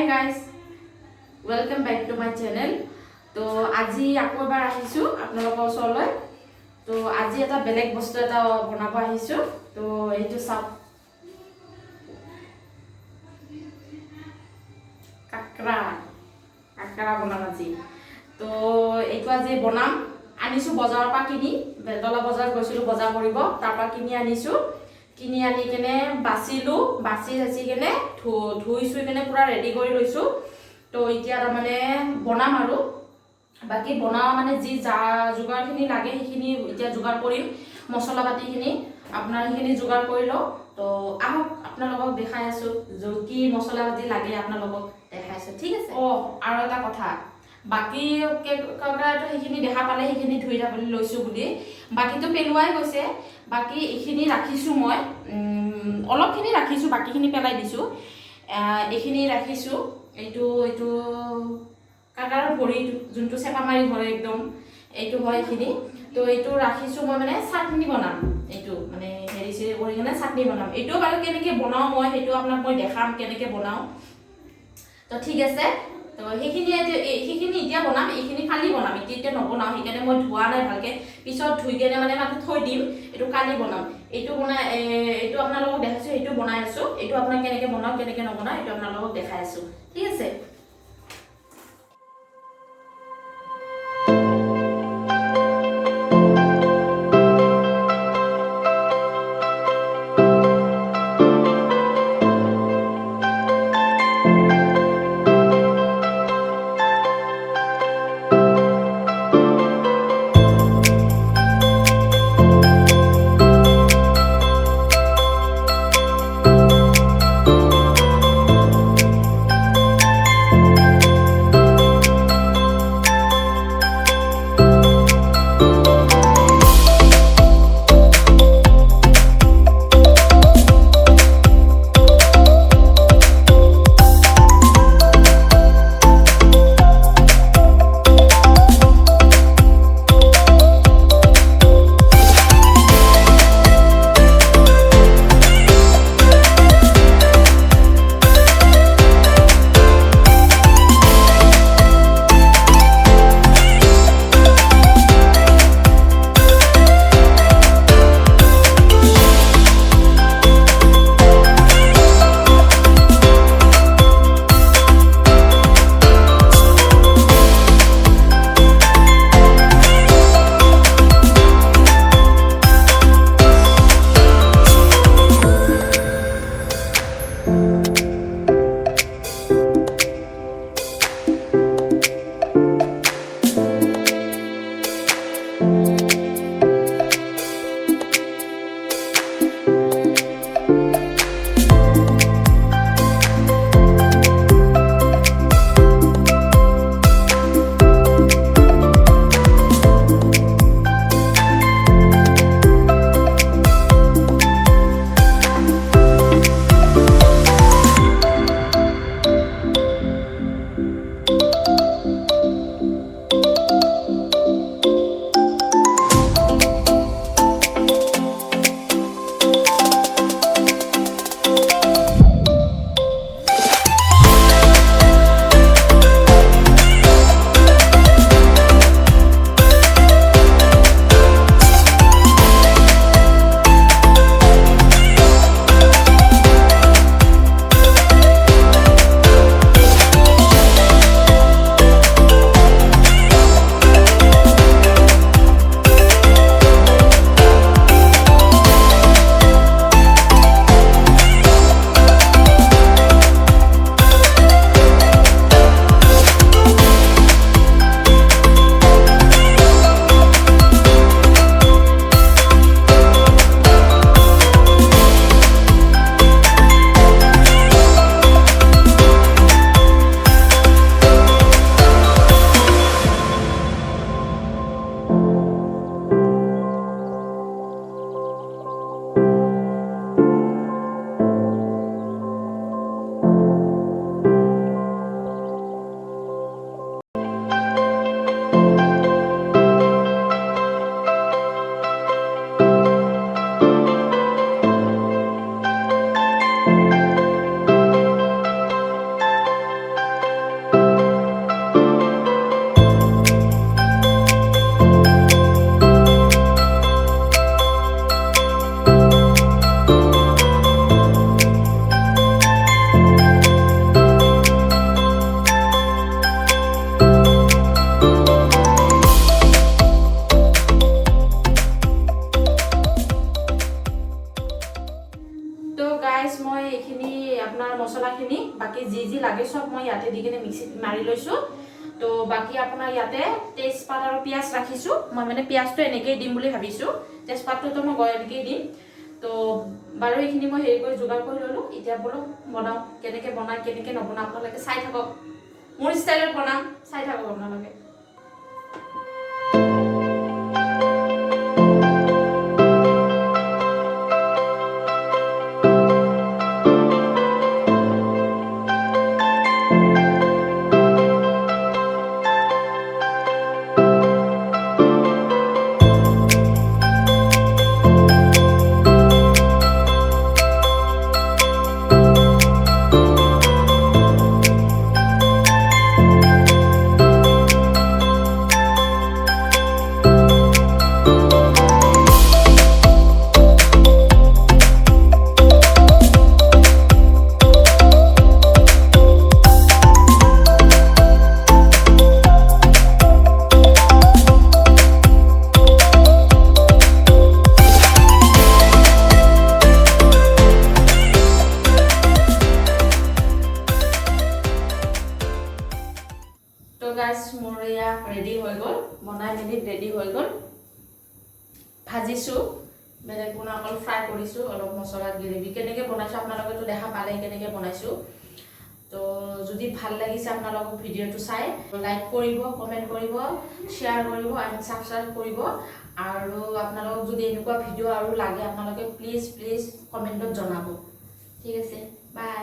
guys, welcome back to my channel. তো আজি আকৌ এবাৰ আহিছো আপোনালোকৰ ওচৰলৈ। তো আজি এটা বেলেগ বস্তু এটা বনাব আহিছো। তো এইটো সব কাকৰা বনাম আজি। তো এইটো আজি বনাম আনিছো বজাৰৰ পৰা কিনি বেলতলা বজাৰ গৈছিলো বজাৰ কৰিব তাৰ পৰা কিনি আনিছো। কিনি আনি কেনে বাছিলো বাছি কেনে ধুইছো কেনে পুৰা ৰেডি কৰি লৈছো। তো এতিয়া মানে বনাম আৰু বাকি বনাও মানে যি যা যোগাৰখিনি লাগে সেইখিনি এতিয়া যোগাৰ কৰিম। মছলা পাতিখিনি আপোনাৰ সেইখিনি যোগাৰ কৰি লও। তো আহক আপোনালোকক দেখাই আছো কি মছলা পাতি লাগে আপোনালোকক দেখাইছো, ঠিক আছে। আৰু এটা কথা বাকি কাকৰাটো সেইখিনি দেখা পালে সেইখিনি ধুই যাবলৈ লৈছো বুলি বাকিটো পেলোৱাই গৈছে। বাকি এইখিনি ৰাখিছো মই অলপখিনি ৰাখিছো বাকিখিনি পেলাই দিছো। এইখিনি ৰাখিছো এইটো কাকাৰৰ ভৰি যোনটো চেপা মাৰি ধৰে একদম এইটো হয় এইখিনি। তো এইটো ৰাখিছো মই মানে চাটনি বনাম। এইটো মানে হেৰি চেৰি কৰি কেনে চাটনি বনাম। এইটো বাৰু কেনেকৈ বনাও মই সেইটো আপোনাক মই দেখাম কেনেকৈ বনাও। তো ঠিক আছে। তো সেইখিনি এতিয়া বনাম এইখিনি কালি বনাম এতিয়া নবনাও সেইকাৰণে মই ধোৱা নাই ভালকৈ পিছত ধুই কেনে মানে মাত্ৰ থৈ দিম। এইটো কালি বনাম। এইটো বনাই এইটো আপোনালোকক দেখাইছো এইটো বনাই আছো। এইটো আপোনাক কেনেকৈ বনাও কেনেকৈ নবনাও এইটো আপোনালোকক দেখাই আছো, ঠিক আছে। আপোনাৰ মছলাখিনি বাকি যি লাগে সব মই ইয়াতে দি কিনে মিক্সিত মাৰি লৈছোঁ তো বাকি আপোনাৰ ইয়াতে তেজপাত আৰু পিঁয়াজ ৰাখিছোঁ মই মানে পিঁয়াজটো এনেকেই দিম বুলি ভাবিছোঁ তেজপাতটো মই এনেকেই দিম তো বাৰু এইখিনি মই হেৰি কৰি যোগাৰ কৰি ল'লোঁ এতিয়া বলক বনাওঁ কেনেকৈ বনাই কেনেকৈ নবনাওঁ আপোনালোকে চাই থাকক মোৰ ষ্টাইলত বনাম চাই থাকক আপোনালোকে তো গাইস মোৰ এয়া ৰেডি হৈ গ'ল বনাই মেলি ৰেডি হৈ গ'ল ভাজিছোঁ বেলেগ বনা অকল ফ্ৰাই কৰিছোঁ অলপ মছলা গ্ৰেভি কেনেকৈ বনাইছোঁ আপোনালোকেতো দেখা পালে কেনেকৈ বনাইছোঁ তো যদি ভাল লাগিছে আপোনালোকক ভিডিঅ'টো চাই লাইক কৰিব কমেণ্ট কৰিব শ্বেয়াৰ কৰিব আৰু ছাবস্ক্ৰাইব কৰিব আৰু আপোনালোকক যদি এনেকুৱা ভিডিঅ' আৰু লাগে আপোনালোকে প্লিজ কমেণ্টত জনাব ঠিক আছে বাই